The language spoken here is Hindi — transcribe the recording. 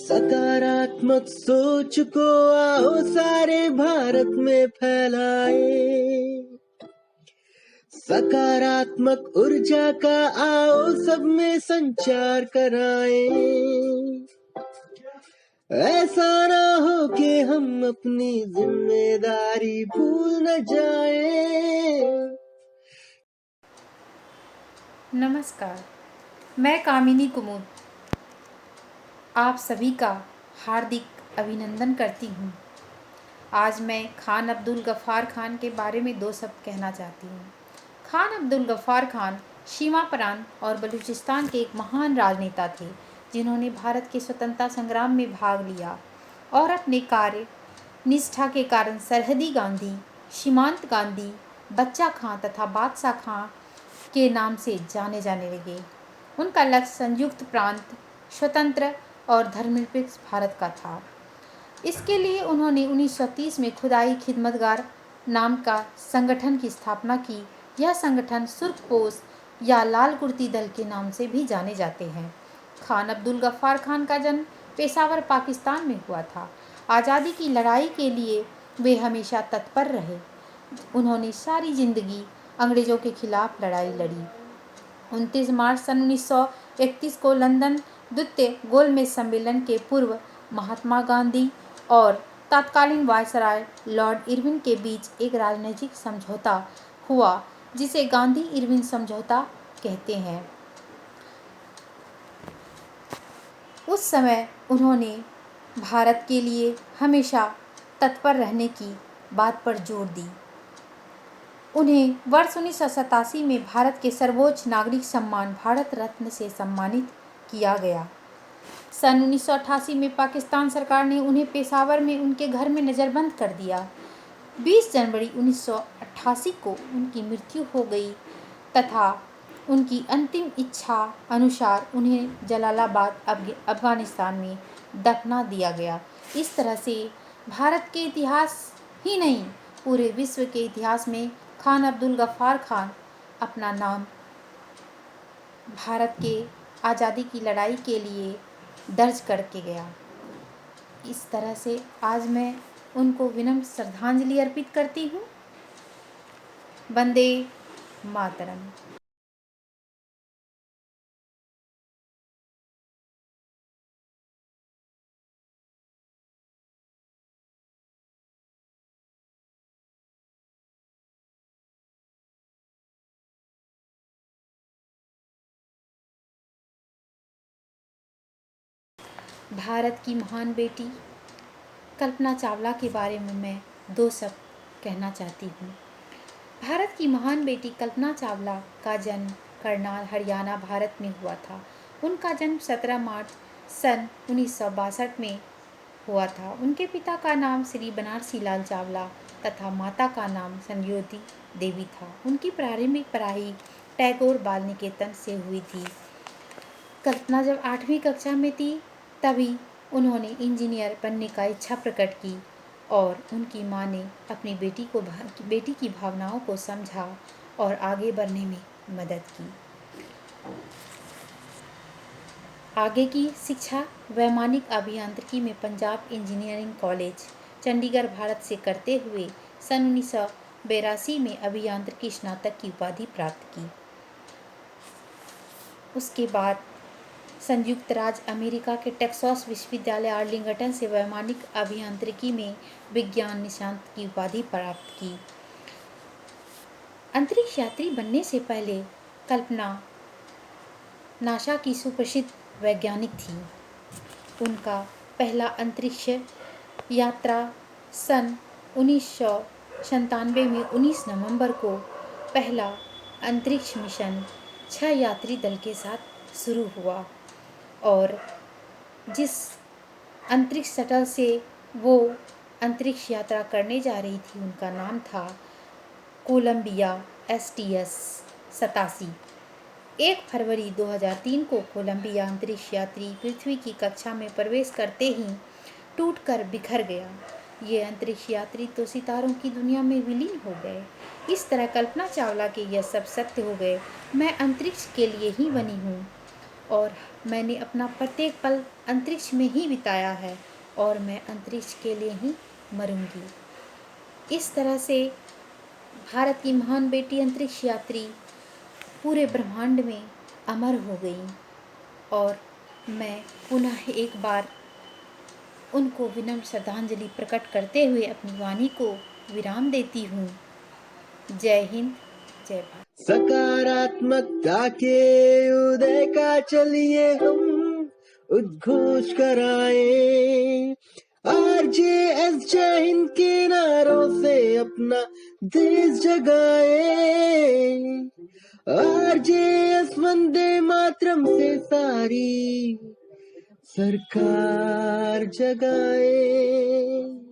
सकारात्मक सोच को आओ सारे भारत में फैलाए। सकारात्मक ऊर्जा का आओ सब में संचार कराए। ऐसा ना हो कि हम अपनी जिम्मेदारी भूल न जाए। नमस्कार, मैं कामिनी कुमुद आप सभी का हार्दिक अभिनंदन करती हूँ। आज मैं खान अब्दुल गफ़ार खान के बारे में दो शब्द कहना चाहती हूँ। खान अब्दुल गफ़ार खान सीमा प्रांत और बलूचिस्तान के एक महान राजनेता थे, जिन्होंने भारत के स्वतंत्रता संग्राम में भाग लिया और अपने कार्य निष्ठा के कारण सरहदी गांधी, सीमांत गांधी, बच्चा खां तथा बादशाह खां के नाम से जाने जाने लगे। उनका लक्ष्य संयुक्त प्रांत, स्वतंत्र और धर्मनिरपेक्ष भारत का था। इसके लिए उन्होंने 1930 में खुदाई खिदमतगार नाम का संगठन की स्थापना की। यह संगठन सुर्खपोश या लाल कुर्ती दल के नाम से भी जाने जाते हैं। खान अब्दुल गफ़ार खान का जन्म पेशावर, पाकिस्तान में हुआ था। आज़ादी की लड़ाई के लिए वे हमेशा तत्पर रहे। उन्होंने सारी जिंदगी अंग्रेज़ों के खिलाफ लड़ाई लड़ी। 29 मार्च सन 1931 को लंदन द्वितीय गोलमेज सम्मेलन के पूर्व महात्मा गांधी और तत्कालीन वायसराय लॉर्ड इरविन के बीच एक राजनीतिक समझौता हुआ, जिसे गांधी इरविन समझौता कहते हैं। उस समय उन्होंने भारत के लिए हमेशा तत्पर रहने की बात पर जोर दी। उन्हें वर्ष 1987 में भारत के सर्वोच्च नागरिक सम्मान भारत रत्न से सम्मानित किया गया। सन 1988 में पाकिस्तान सरकार ने उन्हें पेशावर में उनके घर में नज़रबंद कर दिया। 20 जनवरी 1988 को उनकी मृत्यु हो गई तथा उनकी अंतिम इच्छा अनुसार उन्हें जलालाबाद, अफगानिस्तान में दफना दिया गया। इस तरह से भारत के इतिहास ही नहीं, पूरे विश्व के इतिहास में खान अब्दुल गफ़ार खान अपना नाम भारत के आज़ादी की लड़ाई के लिए दर्ज करके गया। इस तरह से आज मैं उनको विनम्र श्रद्धांजलि अर्पित करती हूँ। वंदे मातरम। भारत की महान बेटी कल्पना चावला के बारे में मैं दो शब्द कहना चाहती हूँ। भारत की महान बेटी कल्पना चावला का जन्म करनाल, हरियाणा, भारत में हुआ था। उनका जन्म 17 मार्च सन 1962 में हुआ था। उनके पिता का नाम श्री बनारसी लाल चावला तथा माता का नाम संज्योति देवी था। उनकी प्रारंभिक पढ़ाई टैगोर बाल निकेतन से हुई थी। कल्पना जब 8वीं कक्षा में थी तभी उन्होंने इंजीनियर बनने का इच्छा प्रकट की और उनकी मां ने अपनी बेटी की भावनाओं को समझा और आगे बढ़ने में मदद की। आगे की शिक्षा वैमानिक अभियांत्रिकी में पंजाब इंजीनियरिंग कॉलेज, चंडीगढ़, भारत से करते हुए सन 1982 में अभियांत्रिकी स्नातक की उपाधि प्राप्त की। उसके बाद संयुक्त राज्य अमेरिका के टेक्सास विश्वविद्यालय आर्लिंगटन से वैमानिक अभियांत्रिकी में विज्ञान निष्णात की उपाधि प्राप्त की। अंतरिक्ष यात्री बनने से पहले कल्पना नासा की सुप्रसिद्ध वैज्ञानिक थी। उनका पहला अंतरिक्ष यात्रा सन 1997 में 19 नवंबर को पहला अंतरिक्ष मिशन 6 यात्री दल के साथ शुरू हुआ और जिस अंतरिक्ष शटल से वो अंतरिक्ष यात्रा करने जा रही थी उनका नाम था कोलंबिया STS 87। 1 फरवरी 2003 को कोलंबिया अंतरिक्ष यात्री पृथ्वी की कक्षा में प्रवेश करते ही टूटकर बिखर गया। ये अंतरिक्ष यात्री तो सितारों की दुनिया में विलीन हो गए। इस तरह कल्पना चावला के यह सब सत्य हो गए। मैं अंतरिक्ष के लिए ही बनी हूँ। और मैंने अपना प्रत्येक पल अंतरिक्ष में ही बिताया है और मैं अंतरिक्ष के लिए ही मरूंगी। इस तरह से भारत की महान बेटी अंतरिक्ष यात्री पूरे ब्रह्मांड में अमर हो गई और मैं पुनः एक बार उनको विनम्र श्रद्धांजलि प्रकट करते हुए अपनी वाणी को विराम देती हूँ। जय हिंद, जय भारत। सकारात्मकता के उदय का चलिए हम उद्घोष कराएं। RJS जय हिंद के नारों से अपना देश जगाए। RJS वंदे मातरम से सारी सरकार जगाए।